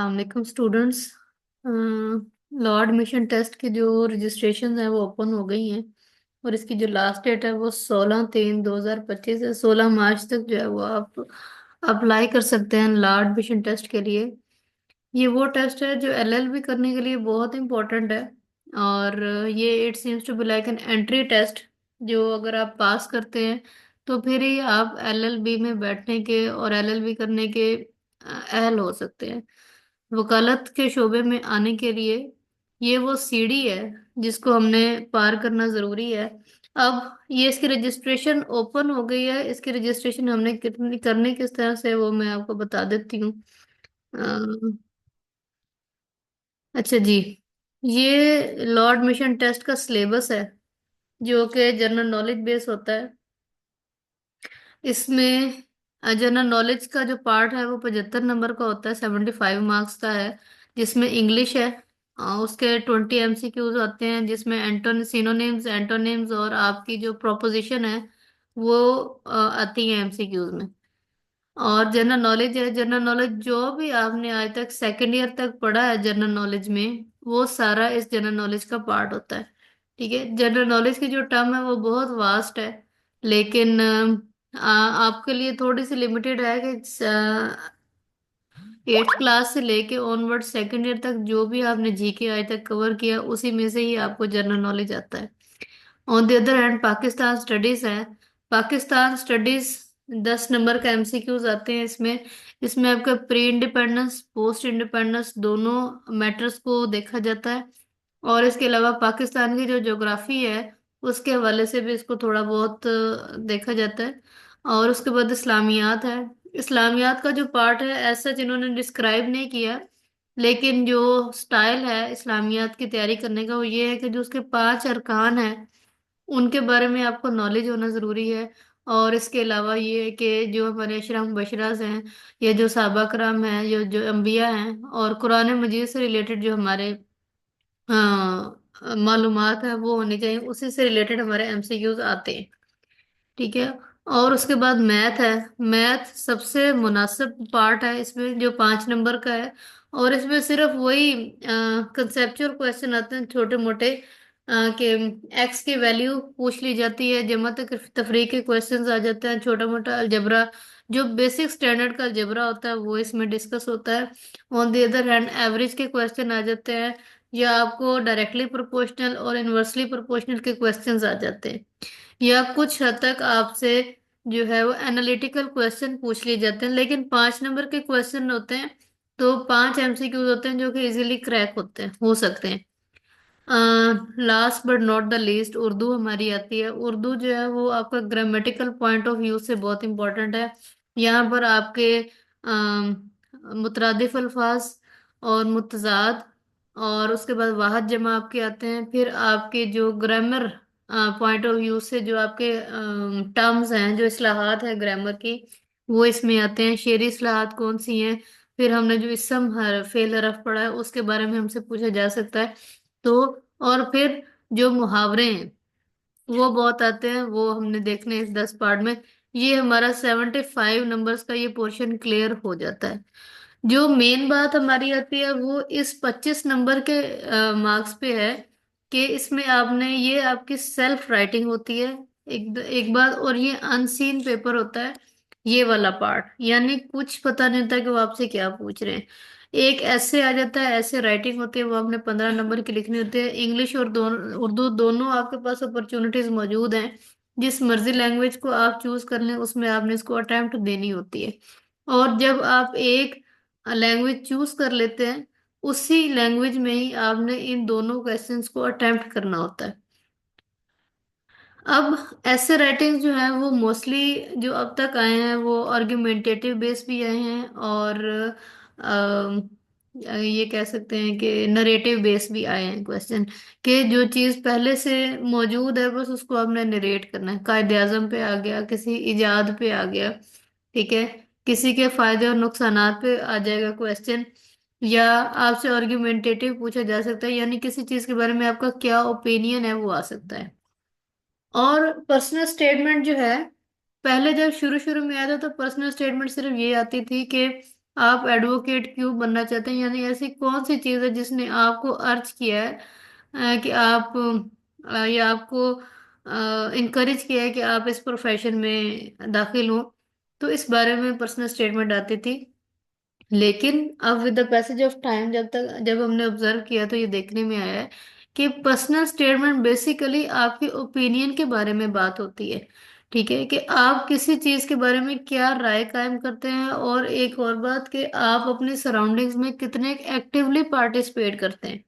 अलैक्म students. Law admission test की जो registration है वो ओपन हो गई हैं। और इसकी जो लास्ट डेट है वो 16/3/2025 है। 16 मार्च तक जो है वो आप अप्लाई कर सकते हैं लॉ एडमिशन टेस्ट के लिए। ये वो टेस्ट है जो एलएलबी करने के लिए बहुत इंपॉर्टेंट है। और ये it seems to be like an entry test, जो अगर आप पास करते हैं तो फिर ही आप एलएलबी में बैठने के और एलएलबी करने के अहल हो सकते हैं। वकालत के शोबे में आने के लिए ये वो सीढ़ी है जिसको हमने पार करना जरूरी है। अब ये इसकी रजिस्ट्रेशन ओपन हो गई है। इसकी रजिस्ट्रेशन हमने कितनी करनी किस तरह से वो मैं आपको बता देती हूँ। अच्छा जी, ये लॉ एडमिशन टेस्ट का सिलेबस है जो कि जनरल नॉलेज बेस होता है। इसमें जनरल नॉलेज का जो पार्ट है वो 75 नंबर का होता है, 75 मार्क्स का है। जिसमें इंग्लिश है। उसके 20 एमसीक्यूज आते हैं जिसमें एंटोन सिनोनिम्स एंटोनिम्स और आपकी जो प्रोपोजिशन है वो आती है एमसीक्यूज में। और जनरल नॉलेज है, जनरल नॉलेज जो भी आपने आज तक सेकंड ईयर तक पढ़ा है जनरल नॉलेज में वो सारा इस जनरल नॉलेज का पार्ट होता है। ठीक है, जनरल नॉलेज की जो टर्म है वो बहुत वास्ट है। लेकिन आपके लिए थोड़ी सी लिमिटेड है कि 8th क्लास से लेके ऑनवर्ड सेकंड ईयर तक जो भी आपने जीके आज तक कवर किया उसी में से ही आपको जनरल नॉलेज आता है। On the other hand Pakistan studies है। पाकिस्तान स्टडीज 10 नंबर का एमसीक्यूज आते हैं इसमें। इसमें आपका प्री इंडिपेंडेंस पोस्ट इंडिपेंडेंस दोनों मैटर्स को देखा जाता है। और इसके अलावा पाकिस्तान की जो ज्योग्राफी है उसके हवाले से भी इसको थोड़ा बहुत देखा जाता है। और उसके बाद इस्लामियात है। इस्लामियात का जो पार्ट है ऐसा जिन्होंने डिस्क्राइब नहीं किया, लेकिन जो स्टाइल है इस्लामियात की तैयारी करने का वो ये है कि जो उसके 5 अरकान है उनके बारे में आपको नॉलेज होना जरूरी है। और इसके अलावा ये है कि जो हमारे अशराफ मुबशरास हैं या जो सहाबा कराम हैं जो जो अम्बिया हैं और कुरान मजीद से रिलेटेड जो हमारे मालूमात है वो होनी चाहिए, उसी से रिलेटेड हमारे एमसीक्यूज आते हैं। ठीक है। और उसके बाद मैथ है। मैथ सबसे मुनासिब पार्ट है इसमें जो 5 नंबर का है। और इसमें सिर्फ वही कंसेप्चुअल क्वेश्चन आते हैं छोटे मोटे, कि एक्स की वैल्यू पूछ ली जाती है, जमा तक तफरीक के क्वेश्चंस आ जाते हैं, छोटा मोटा अलजबरा जो बेसिक स्टैंडर्ड का अलजबरा होता है वो इसमें डिस्कस होता है। On the other hand average के क्वेश्चन आ जाते हैं, या आपको डायरेक्टली प्रोपोर्शनल और इनवर्सली प्रोपोर्शनल के क्वेश्चंस आ जाते हैं, या कुछ हद तक आपसे जो है वो एनालिटिकल क्वेश्चन पूछ लिए जाते हैं। लेकिन 5 नंबर के क्वेश्चन होते हैं तो 5 एमसीक्यूज होते हैं जो कि इजीली क्रैक होते हैं हो सकते हैं। Last but not the least Urdu हमारी आती है। उर्दू जो है वो आपका ग्रामेटिकल पॉइंट ऑफ व्यू से बहुत इंपॉर्टेंट है। यहाँ पर आपके मुतरादिफ अल्फाज और मुतजाद और उसके बाद वाहद जमा आपके आते हैं। फिर आपके जो ग्रामर पॉइंट ऑफ व्यू से जो आपके टर्म्स हैं जो इस्लाहात है ग्रामर की वो इसमें आते हैं। शेरी इस्लाहात कौन सी हैं। फिर हमने जो इसम हरफ फेल हरफ पढ़ा है उसके बारे में हमसे पूछा जा सकता है। तो और फिर जो मुहावरे हैं वो बहुत आते हैं, वो हमने देखने हैं इस 10 पार्ट में। ये हमारा 75 नंबर्स का ये पोर्शन क्लियर हो जाता है। जो मेन बात हमारी आती है वो इस 25 नंबर के मार्क्स पे है कि इसमें आपने ये आपकी सेल्फ राइटिंग होती है एक बात, और ये अनसीन पेपर होता है ये वाला पार्ट, यानी कुछ पता नहीं होता कि वो आपसे क्या पूछ रहे हैं। एक ऐसे आ जाता है, ऐसे राइटिंग होती है वो आपने 15 नंबर की लिखनी होती है। इंग्लिश और उर्दू दोनों आपके पास अपॉर्चुनिटीज मौजूद हैं। जिस मर्जी लैंग्वेज को आप चूज कर लें उसमें आपने इसको अटेम्प्ट देनी होती है। और जब आप एक लैंग्वेज चूज कर लेते हैं उसी लैंग्वेज में ही आपने इन दोनों क्वेश्चंस को अटेम्प्ट करना होता है। अब ऐसे राइटिंग्स जो है वो मोस्टली जो अब तक आए हैं वो आर्ग्यूमेंटेटिव बेस भी आए हैं, और ये कह सकते हैं कि नरेटिव बेस भी आए हैं क्वेश्चन, कि जो चीज़ पहले से मौजूद है बस उसको आपने नरेट करना है। कायदे आजम पे आ गया, किसी इजाद पे आ गया, ठीक है, किसी के फायदे और नुकसानात पे आ जाएगा क्वेश्चन, या आपसे आर्ग्यूमेंटेटिव पूछा जा सकता है यानी किसी चीज़ के बारे में आपका क्या ओपिनियन है वो आ सकता है। और पर्सनल स्टेटमेंट जो है, पहले जब शुरू शुरू में आया था तो पर्सनल स्टेटमेंट सिर्फ ये आती थी कि आप एडवोकेट क्यों बनना चाहते हैं, यानी ऐसी कौन सी चीज है जिसने आपको अर्ज किया है कि आप या आपको इनकरेज किया है कि आप इस प्रोफेशन में दाखिल हो। तो इस बारे में पर्सनल स्टेटमेंट आती थी। लेकिन अब with the passage of time, जब हमने ऑब्जर्व किया तो ये देखने में आया है कि पर्सनल स्टेटमेंट बेसिकली आपके ओपिनियन के बारे में बात होती है। ठीक है, कि आप किसी चीज के बारे में क्या राय कायम करते हैं, और एक और बात कि आप अपनी सराउंडिंग्स में कितने एक्टिवली पार्टिसिपेट करते हैं,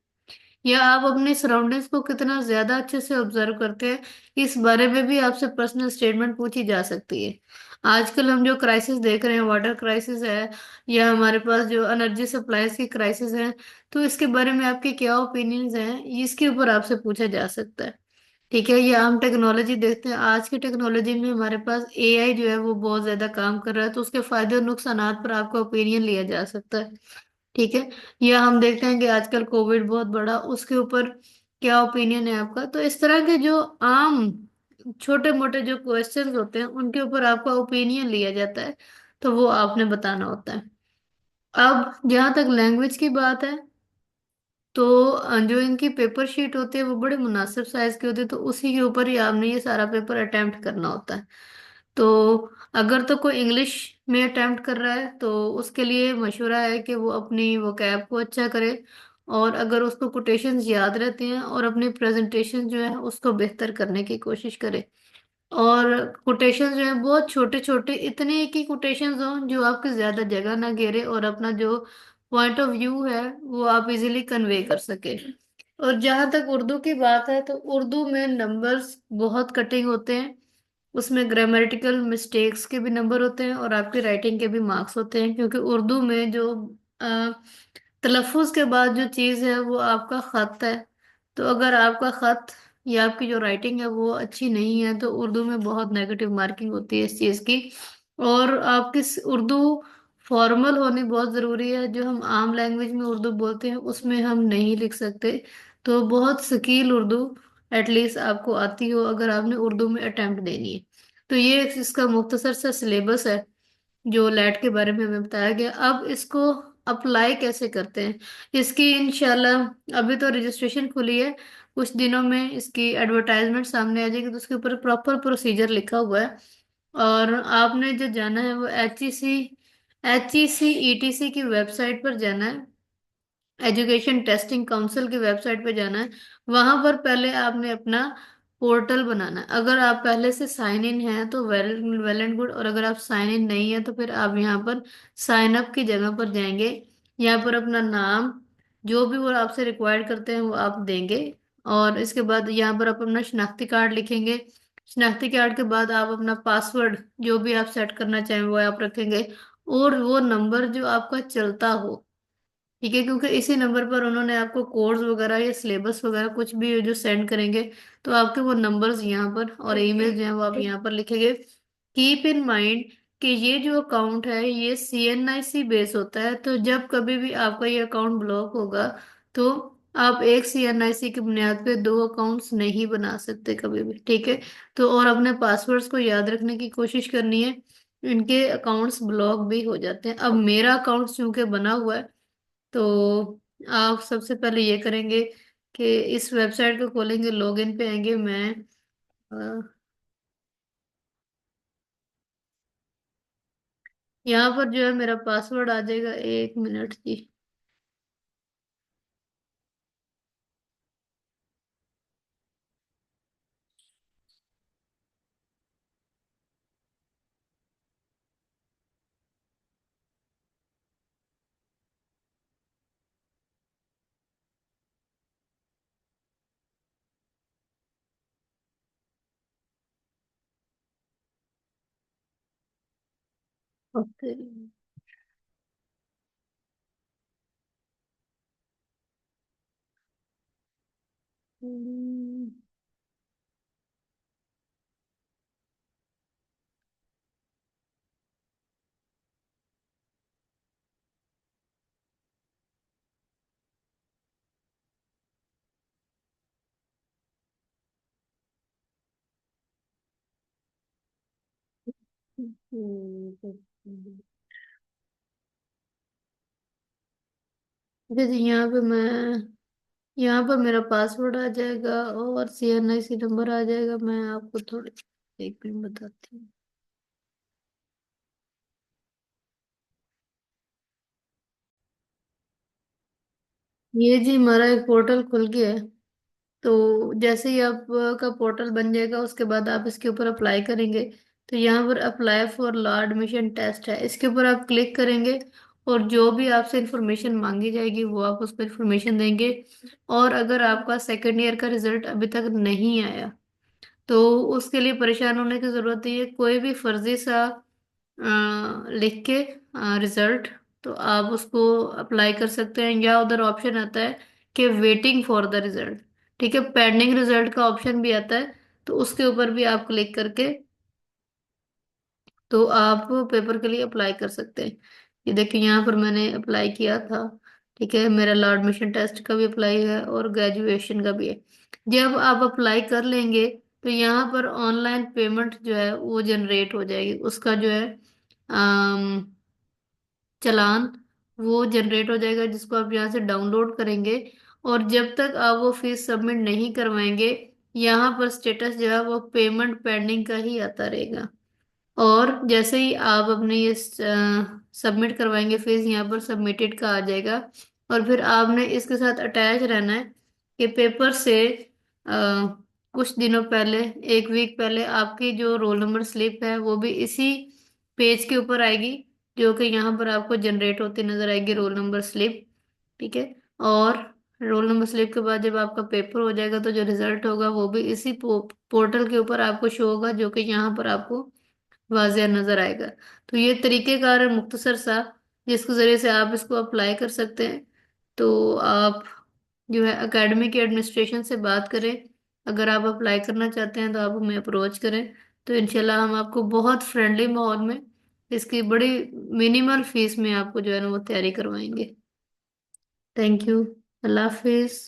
या आप अपनी सराउंडिंग्स को कितना ज्यादा अच्छे से ऑब्जर्व करते हैं। इस बारे में भी आपसे पर्सनल स्टेटमेंट पूछी जा सकती है। आजकल हम जो क्राइसिस देख रहे हैं, वाटर क्राइसिस है, या हमारे पास जो एनर्जी सप्लाईज की क्राइसिस है, तो इसके बारे में आपके क्या ओपिनियंस हैं, इसके ऊपर आपसे पूछा जा सकता है। ठीक है, ये हम टेक्नोलॉजी देखते हैं, आज की टेक्नोलॉजी में हमारे पास एआई जो है वो बहुत ज्यादा काम कर रहा है, तो उसके फायदे और नुकसानात पर आपका ओपिनियन लिया जा सकता है। ठीक है, या हम देखते हैं कि आजकल कोविड बहुत बड़ा, उसके ऊपर क्या ओपिनियन है आपका। तो इस तरह के जो आम छोटे मोटे जो क्वेश्चंस होते हैं उनके ऊपर आपका ओपिनियन लिया जाता है, तो वो आपने बताना होता है। अब जहां तक लैंग्वेज की बात है, तो जो इनकी पेपर शीट होती है वो बड़े मुनासिब साइज की होती है, तो उसी के ऊपर ही आपने ये सारा पेपर अटेम्प्ट करना होता है। तो अगर तो कोई इंग्लिश में अटेम्प्ट कर रहा है तो उसके लिए मशवरा है कि वो अपनी वोकैब को अच्छा करे, और अगर उसको कोटेशंस याद रहते हैं और अपनी प्रेजेंटेशन जो है उसको बेहतर करने की कोशिश करे। और कोटेशंस जो है बहुत छोटे छोटे, इतने की कोटेशंस हों जो आपकी ज्यादा जगह ना घेरे, और अपना जो पॉइंट ऑफ व्यू है वो आप इजीली कन्वे कर सके। और जहां तक उर्दू की बात है, तो उर्दू में नंबर्स बहुत कटिंग होते हैं, उसमें ग्रामेटिकल मिस्टेक्स के भी नंबर होते हैं और आपके राइटिंग के भी मार्क्स होते हैं, क्योंकि उर्दू में जो अ, तलफ्फुज के बाद जो चीज़ है वो आपका खत है। तो अगर आपका खत या आपकी जो राइटिंग है वो अच्छी नहीं है, तो उर्दू में बहुत नेगेटिव मार्किंग होती है इस चीज़ की। और आपकी उर्दू फॉर्मल होनी बहुत ज़रूरी है, जो हम आम लैंग्वेज में उर्दू बोलते हैं उसमें हम नहीं लिख सकते। तो बहुत सकील उर्दू एटलीस्ट आपको आती हो अगर आपने उर्दू में अटेम्प्ट देनी है। तो ये इसका मुख्तसर सा सिलेबस है जो लैट के बारे में हमें बताया गया। अब इसको अप्लाई कैसे करते हैं, इसकी इंशाल्लाह अभी तो रजिस्ट्रेशन खुली है, कुछ दिनों में इसकी एडवर्टाइजमेंट सामने आ जाएगी, तो उसके ऊपर प्रॉपर प्रोसीजर लिखा हुआ है। और आपने जो जाना है वो HEC ETC की वेबसाइट पर जाना है, एजुकेशन टेस्टिंग काउंसिल की वेबसाइट पे जाना है। वहां पर पहले आपने अपना पोर्टल बनाना है। अगर आप पहले से साइन इन हैं तो वेल वेल एंड गुड, और अगर आप साइन इन नहीं है तो फिर आप यहाँ पर साइन अप की जगह पर जाएंगे। यहाँ पर अपना नाम जो भी वो आपसे रिक्वायर्ड करते हैं वो आप देंगे, और इसके बाद यहाँ पर आप अपना शनाख्ती कार्ड लिखेंगे। शनाख्ती कार्ड के बाद आप अपना पासवर्ड जो भी आप सेट करना चाहें वो आप रखेंगे, और वो नंबर जो आपका चलता हो। ठीक है, क्योंकि इसी नंबर पर उन्होंने आपको कोर्स वगैरह या सिलेबस वगैरह कुछ भी जो सेंड करेंगे, तो आपके वो नंबर्स यहाँ पर और ईमेल जो है वो आप यहाँ पर लिखेंगे। कीप इन माइंड कि ये जो अकाउंट है ये CNIC बेस होता है, तो जब कभी भी आपका ये अकाउंट ब्लॉक होगा तो आप एक CNIC की बुनियाद पे दो अकाउंट्स नहीं बना सकते कभी भी। ठीक है, तो और अपने पासवर्ड्स को याद रखने की कोशिश करनी है, इनके अकाउंट्स ब्लॉक भी हो जाते हैं। अब मेरा अकाउंट चूंकि बना हुआ है, तो आप सबसे पहले ये करेंगे कि इस वेबसाइट को खोलेंगे, लॉगिन पे आएंगे। मैं यहाँ पर जो है मेरा पासवर्ड आ जाएगा, 1 मिनट की। ओके। फिर यहाँ पर मेरा पासवर्ड आ जाएगा और CNIC नंबर आ जाएगा। मैं आपको थोड़ी एक मिनट बताती हूँ। ये जी हमारा एक पोर्टल खुल गया है। तो जैसे ही आपका पोर्टल बन जाएगा उसके बाद आप इसके ऊपर अप्लाई करेंगे। तो यहाँ पर apply for law admission test है, इसके ऊपर आप क्लिक करेंगे और जो भी आपसे इंफॉर्मेशन मांगी जाएगी वो आप उस पर इंफॉर्मेशन देंगे। और अगर आपका सेकेंड ईयर का रिजल्ट अभी तक नहीं आया तो उसके लिए परेशान होने की जरूरत नहीं है। कोई भी फर्जी सा लिख के रिजल्ट, तो आप उसको अप्लाई कर सकते हैं। या उधर ऑप्शन आता है कि वेटिंग फॉर द रिजल्ट, ठीक है, पेंडिंग रिजल्ट का ऑप्शन भी आता है। तो उसके ऊपर भी आप क्लिक करके तो आप पेपर के लिए अप्लाई कर सकते हैं। ये देखिए यहाँ पर मैंने अप्लाई किया था। ठीक है, मेरा लॉ एडमिशन टेस्ट का भी अप्लाई है और ग्रेजुएशन का भी है। जब आप अप्लाई कर लेंगे तो यहाँ पर ऑनलाइन पेमेंट जो है वो जनरेट हो जाएगी, उसका जो है चालान वो जनरेट हो जाएगा, जिसको आप यहाँ से डाउनलोड करेंगे। और जब तक आप वो फीस सबमिट नहीं करवाएंगे यहाँ पर स्टेटस जो है वो पेमेंट पेंडिंग का ही आता रहेगा। और जैसे ही आप अपने ये सबमिट करवाएंगे फीस, यहाँ पर सबमिटेड का आ जाएगा। और फिर आपने इसके साथ अटैच रहना है कि पेपर से कुछ दिनों पहले, एक वीक पहले आपकी जो रोल नंबर स्लिप है वो भी इसी पेज के ऊपर आएगी, जो कि यहाँ पर आपको जनरेट होती नजर आएगी रोल नंबर स्लिप। ठीक है। और रोल नंबर स्लिप के बाद जब आपका पेपर हो जाएगा तो जो रिजल्ट होगा वो भी इसी पोर्टल के ऊपर आपको शो होगा, जो कि यहाँ पर आपको वाजिया नजर आएगा। तो ये तरीकेकार है मुख्तसर सा, जिसके जरिए से आप इसको अप्लाई कर सकते हैं। तो आप जो है एकेडमी के एडमिनिस्ट्रेशन से बात करें। अगर आप अप्लाई करना चाहते हैं तो आप हमें अप्रोच करें। तो इंशाल्लाह हम आपको बहुत फ्रेंडली माहौल में इसकी बड़ी मिनिमल फीस में आपको जो है ना वो तैयारी करवाएंगे। Thank you. Allah Hafiz.